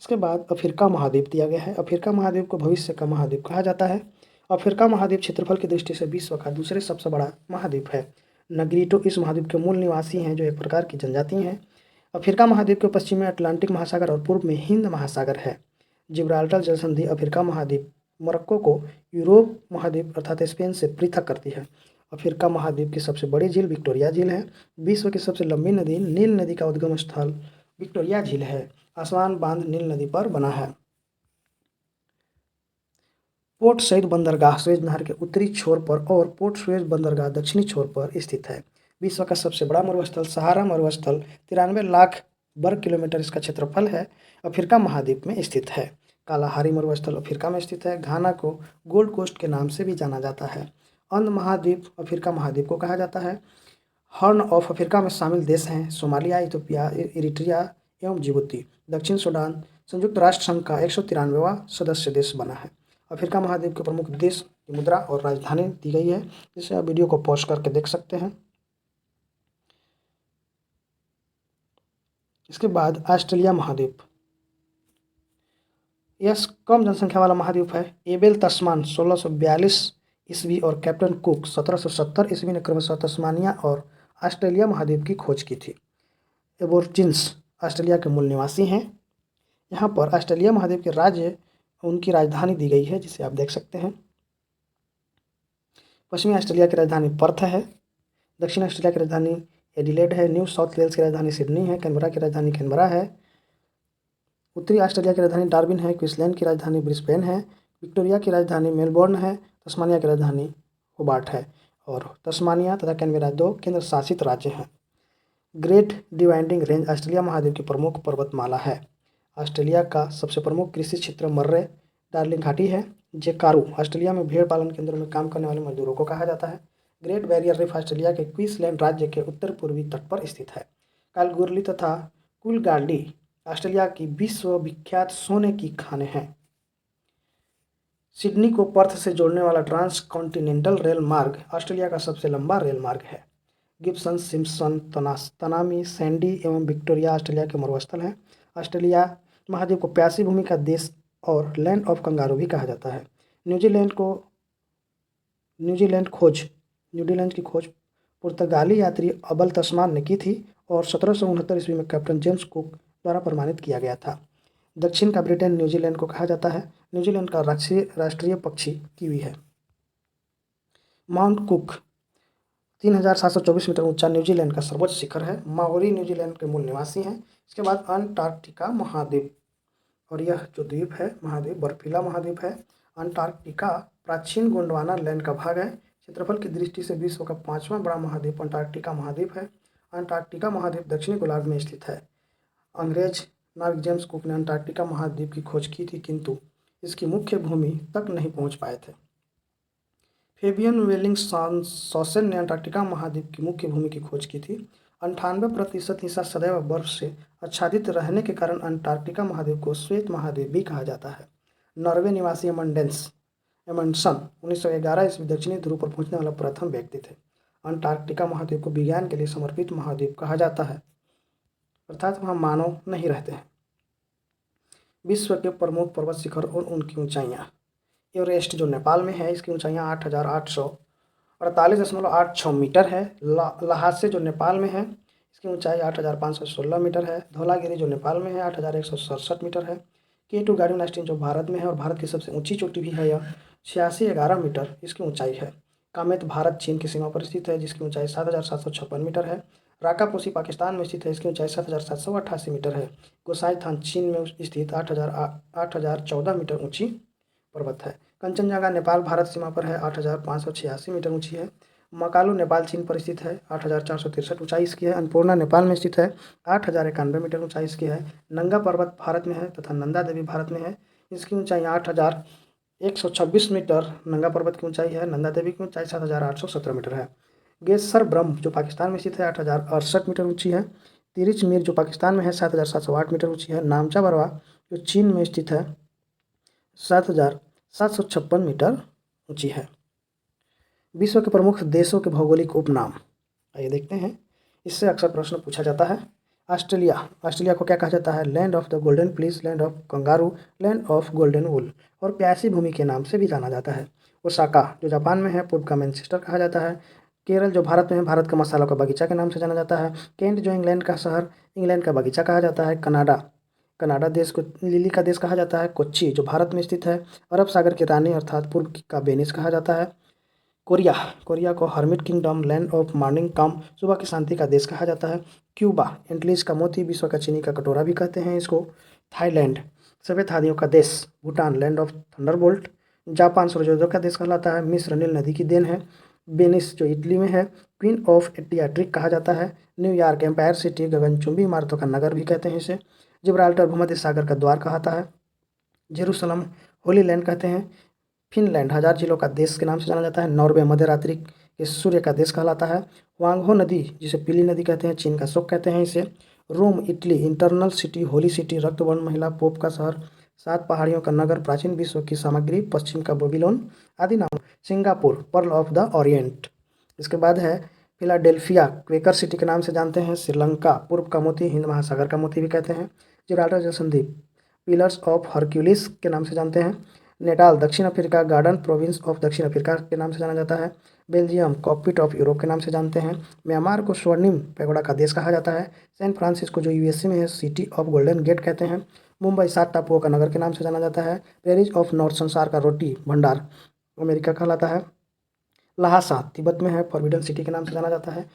इसके बाद अफ्रीका महाद्वीप दिया गया है। अफ्रीका महाद्वीप को भविष्य का महाद्वीप कहा जाता है। अफ्रीका महाद्वीप क्षेत्रफल की दृष्टि से विश्व का दूसरे सबसे बड़ा महाद्वीप है। नगरीटो इस महाद्वीप के मूल निवासी हैं, जो एक प्रकार की जनजाति हैं। अफ्रीका महाद्वीप के पश्चिम में अटलांटिक महासागर और पूर्व में हिंद महासागर है। जिब्राल्टर जलसंधि अफ्रीका महाद्वीप मोरक्को को यूरोप महाद्वीप अर्थात स्पेन से पृथक करती है। अफ्रीका महाद्वीप की सबसे बड़ी झील विक्टोरिया झील है। विश्व की सबसे लंबी नदी नील नदी का उद्गम स्थल विक्टोरिया झील है। आसवान बांध नील नदी पर बना है। पोर्ट सईद बंदरगाह सुएज नहर के उत्तरी छोर पर और पोर्ट सुएज बंदरगाह दक्षिणी छोर पर स्थित है। विश्व का सबसे बड़ा मरुस्थल सहारा मरुस्थल 93 लाख वर्ग किलोमीटर इसका क्षेत्रफल है, अफ्रीका महाद्वीप में स्थित है। कालाहारी मरुस्थल अफ्रीका में स्थित है। घाना को गोल्ड कोस्ट के नाम से भी जाना जाता है। अंध महाद्वीप अफ्रीका महाद्वीप को कहा जाता है। हॉर्न ऑफ अफ्रीका में शामिल देश हैं सोमालिया, इथियोपिया, इरिट्रिया एवं जिबूती। दक्षिण सूडान संयुक्त राष्ट्र संघ का 193वां सदस्य देश बना है। अफ्रीका महाद्वीप के प्रमुख देश की मुद्रा और राजधानी दी गई है, जिसे आप वीडियो को पॉज करके देख सकते हैं। इसके बाद ऑस्ट्रेलिया महाद्वीप, यह कम जनसंख्या वाला महाद्वीप है। एबेल तस्मान 1642 ईस्वी और कैप्टन कुक 1770 ईस्वी ने क्रमशः तस्मानिया और ऑस्ट्रेलिया महाद्वीप की खोज की थी। एबोर्जिन्स ऑस्ट्रेलिया के मूल निवासी हैं। यहाँ पर ऑस्ट्रेलिया महाद्वीप के राज्य उनकी राजधानी दी गई है, जिसे आप देख सकते हैं। पश्चिमी ऑस्ट्रेलिया की राजधानी पर्थ है। दक्षिण ऑस्ट्रेलिया की राजधानी एडिलेड है। न्यू साउथ वेल्स की राजधानी सिडनी है। कैनबरा की राजधानी कैनबरा है। उत्तरी ऑस्ट्रेलिया की राजधानी डार्विन है। क्वींसलैंड की राजधानी ब्रिस्बेन है। विक्टोरिया की राजधानी मेलबोर्न है। तस्मानिया की राजधानी होबार्ट है। और तस्मानिया तथा कैनबरा 2 केंद्र शासित राज्य हैं। ग्रेट डिवाइडिंग रेंज ऑस्ट्रेलिया महाद्वीप की प्रमुख पर्वतमाला है। ऑस्ट्रेलिया का सबसे प्रमुख कृषि क्षेत्र मर्रे डार्लिंग घाटी है। जेकारू ऑस्ट्रेलिया में भेड़ पालन केंद्रों में काम करने वाले मजदूरों को कहा जाता है। ग्रेट बैरियर रीफ ऑस्ट्रेलिया के क्वींसलैंड राज्य के उत्तर पूर्वी तट पर स्थित है। कालगुरली तथा कूलगार्डी ऑस्ट्रेलिया की विश्व विख्यात सोने की खानें हैं। सिडनी को पर्थ से जोड़ने वाला ट्रांस कॉन्टिनेंटल रेल मार्ग ऑस्ट्रेलिया का सबसे लंबा रेल मार्ग है। गिब्सन, सिम्पसन, तनामी, सैंडी एवं विक्टोरिया ऑस्ट्रेलिया के मरुस्थल हैं। ऑस्ट्रेलिया महाद्वीप को प्यासी भूमि का देश और लैंड ऑफ कंगारू भी कहा जाता है। न्यूजीलैंड को न्यूजीलैंड की खोज पुर्तगाली यात्री अबल तस्मान ने की थी और 1769 ईस्वी में कैप्टन जेम्स कुक द्वारा प्रमाणित किया गया था। दक्षिण का ब्रिटेन न्यूजीलैंड को कहा जाता है। न्यूजीलैंड का राष्ट्रीय पक्षी कीवी है। माउंट कुक 3724 मीटर ऊंचा न्यूजीलैंड का सर्वोच्च शिखर है। माओरी न्यूजीलैंड के मूल निवासी हैं। इसके बाद अंटार्कटिका महाद्वीप, और यह जो द्वीप है महाद्वीप बर्फीला महाद्वीप है। अंटार्कटिका प्राचीन गोंडवाना लैंड का भाग है। क्षेत्रफल की दृष्टि से विश्व का 5वां बड़ा महाद्वीप अंटार्कटिका महाद्वीप है। अंटार्कटिका महाद्वीप दक्षिणी गोलार्ध में स्थित है। अंग्रेज नाविक जेम्स कुक ने अंटार्कटिका महाद्वीप की खोज की थी, किंतु इसकी मुख्य भूमि तक नहीं पहुंच पाए थे। फेबियन वेलिंगसॉसन ने अंटार्कटिका महाद्वीप की मुख्य भूमि की खोज की थी। 98% हिस्सा सदैव बर्फ से आच्छादित रहने के कारण अंटार्कटिका महाद्वीप को श्वेत महाद्वीप भी कहा जाता है। नॉर्वे निवासी एमंडसन 1911 ईस्वी दक्षिणी ध्रुव पर पहुंचने वाला प्रथम व्यक्ति थे। अंटार्कटिका महाद्वीप को विज्ञान के लिए समर्पित महाद्वीप कहा जाता है, अर्थात वहाँ मानव नहीं रहते हैं। विश्व के प्रमुख पर्वत शिखर और उनकी ऊंचाइयाँ। एवरेस्ट जो नेपाल में है, इसकी ऊंचाइयाँ 8848.86 मीटर है। लहासे जो नेपाल में है, इसकी ऊंचाई 8516 मीटर है। धौलागिरी जो नेपाल में है 8167 मीटर है। K2 गार्डन आइलैंड जो भारत में है और भारत की सबसे ऊंची चोटी भी है, यह 8611 मीटर इसकी ऊंचाई है। कामेत भारत चीन की सीमा पर स्थित है, जिसकी ऊंचाई 7756 मीटर है। राकापोसी पाकिस्तान में स्थित है, इसकी ऊंचाई 7788 मीटर है। गोसाई थान चीन में स्थित 8014 मीटर ऊंची पर्वत है। कंचनजंगा नेपाल भारत सीमा पर है, 8586 मीटर ऊंची है। मकालू नेपाल चीन पर स्थित है, 8463 ऊंचाई इसकी है। अन्नपूर्णा नेपाल में स्थित है, 8091 मीटर ऊंचाई इसकी है। नंगा पर्वत भारत में है तथा नंदा देवी भारत में है, इसकी ऊंचाई 8126 मीटर नंगा पर्वत की ऊंचाई है। नंदा देवी की ऊंचाई 7817 मीटर है। गेसर ब्रह्म जो पाकिस्तान में स्थित है 8068 मीटर ऊंची है। तिरिच मीर जो पाकिस्तान में है 7708 मीटर ऊंची है। नामचा बरवा जो चीन में स्थित है 7756 मीटर ऊंची है। विश्व के प्रमुख देशों के भौगोलिक उपनाम आइए देखते हैं। इससे अक्सर प्रश्न पूछा जाता है। ऑस्ट्रेलिया को क्या कहा जाता है? Land of the golden fleece, land of kangaroo, land of golden wool और प्यासी भूमि के नाम से भी जाना जाता है। ओसाका जो जापान में है, पूर्व का मैनचेस्टर कहा जाता है। केरल जो भारत में है, भारत का मसालों का बगीचा के नाम से जाना जाता है। केंट जो इंग्लैंड का शहर, इंग्लैंड का बगीचा कहा जाता है। कनाडा देश को लिली का देश कहा जाता है। कोच्चि जो भारत में स्थित है, अरब सागर की रानी अर्थात पूर्व का वेनिस कहा जाता है। कोरिया को hermit kingdom, land of morning calm, सुबह की शांति का देश कहा जाता है। क्यूबा एंटीज का मोती, विश्व का चीनी का कटोरा भी कहते हैं इसको। थाईलैंड सफेद हाथियों का देश। Bhutan land of Thunderbolt. Japan सूर्योदय का देश कहलाता है। मिस्र नील नदी की देन है। वेनिस जो इटली में है, क्वीन ऑफ एडियाट्रिक कहा जाता है। न्यूयॉर्क एम्पायर सिटी, गगनचुंबी इमारतों का नगर भी कहते हैं इसे। जिब्राल्टर भूमध्य सागर का द्वार कहता है। जेरूसलम होली लैंड कहते हैं। फिनलैंड हजार झीलों का देश के नाम से जाना जाता है। नॉर्वे मध्यरात्रि के सूर्य का देश कहलाता है। वांगहो नदी जिसे पीली नदी कहते हैं, चीन का शोक कहते हैं इसे। Rome Italy eternal city, holy city, रक्तवर्ण महिला, पोप का शहर, 7 पहाड़ियों का नगर, प्राचीन विश्व की सामग्री, पश्चिम का बेबीलोन आदि नाम। Singapore pearl of the Orient. इसके बाद है फिलाडेल्फिया, क्वेकर सिटी के नाम से जानते हैं। श्रीलंका पूर्व का मोती, हिंद महासागर का मोती भी कहते हैं। जिब्राल्टर जलसंधि पिलर्स ऑफ हरक्यूलिस के नाम से जानते हैं। नेटाल दक्षिण अफ्रीका, गार्डन प्रोविंस ऑफ दक्षिण अफ्रीका के नाम से जाना जाता है। बेल्जियम कॉकपिट ऑफ यूरोप के नाम से जानते हैं। म्यांमार को स्वर्णिम पैगोडा का देश कहा जाता है। सैन फ्रांसिस्को जो यूएसए में है, सिटी ऑफ गोल्डन गेट कहते हैं। मुंबई 7 टापुओं का नगर के नाम से जाना जाता है। पेरिस ऑफ नॉर्थ संसार का रोटी भंडार अमेरिका कहलाता है। लहासा तिब्बत में है, फॉरबिडन सिटी के नाम से जाना जाता है।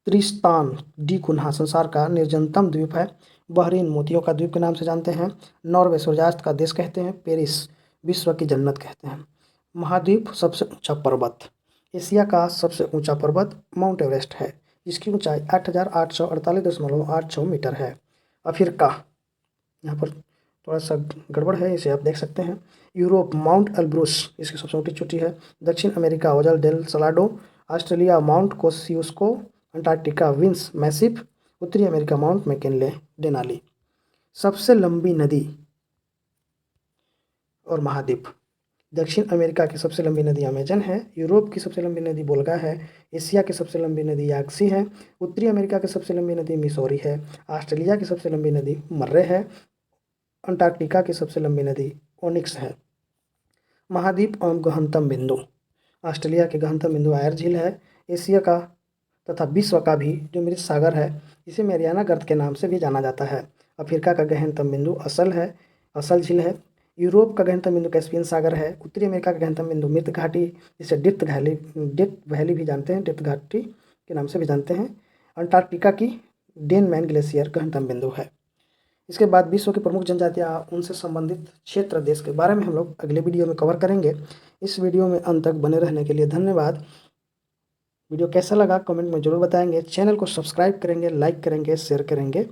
त्रिस्तान डी कुन्हा संसार का निर्जनतम द्वीप है। बहरीन मोतियों का द्वीप के नाम से जानते हैं। नॉर्वे सूर्यास्त का देश कहते हैं। पेरिस विश्व की जन्नत कहते हैं। महाद्वीप सबसे ऊंचा पर्वत। एशिया का सबसे ऊंचा पर्वत माउंट एवरेस्ट है, जिसकी ऊंचाई 8848.86 मीटर है। अफ्रीका यहाँ पर थोड़ा सा गड़बड़ है, इसे आप देख सकते हैं। यूरोप माउंट एल्ब्रूस इसकी सबसे ऊंची चोटी है। दक्षिण America Ojos del Salado. Australia Mount Kosciuszko. Antarctica Vinson Massif. उत्तरी अमेरिका माउंट मैकिनले डेनाली। सबसे लंबी नदी और महाद्वीप। दक्षिण अमेरिका की सबसे लंबी नदी अमेजन है। यूरोप की सबसे लंबी नदी वोल्गा है। एशिया की सबसे लंबी नदी याक्सी है। उत्तरी अमेरिका की सबसे लंबी नदी मिसौरी है। ऑस्ट्रेलिया की सबसे लंबी नदी मर्रे है। अंटार्कटिका की सबसे लंबी नदी ओनिक्स है। महाद्वीप एवं गहनतम बिंदु। ऑस्ट्रेलिया के गहनतम बिंदु आयर झील है। एशिया का तथा विश्व का भी जो मृत सागर है, इसे मैरियाना गर्त के नाम से भी जाना जाता है। अफ्रीका का गहनतम बिंदु असल झील है। यूरोप का गहनतम बिंदु कैस्पियन सागर है। उत्तरी अमेरिका का गहनतम बिंदु मृत घाटी, जिसे डेथ वैली भी जानते हैं, डेथ घाटी के नाम से भी जानते हैं। अंटार्कटिका की डेन मैन ग्लेशियर गहनतम बिंदु है। इसके बाद विश्व की प्रमुख जनजातियाँ, उनसे संबंधित क्षेत्र देश के बारे में हम लोग अगले वीडियो में कवर करेंगे। इस वीडियो में अंत तक बने रहने के लिए धन्यवाद। वीडियो कैसा लगा कमेंट में ज़रूर बताएंगे। चैनल को सब्सक्राइब करेंगे, लाइक करेंगे, शेयर करेंगे।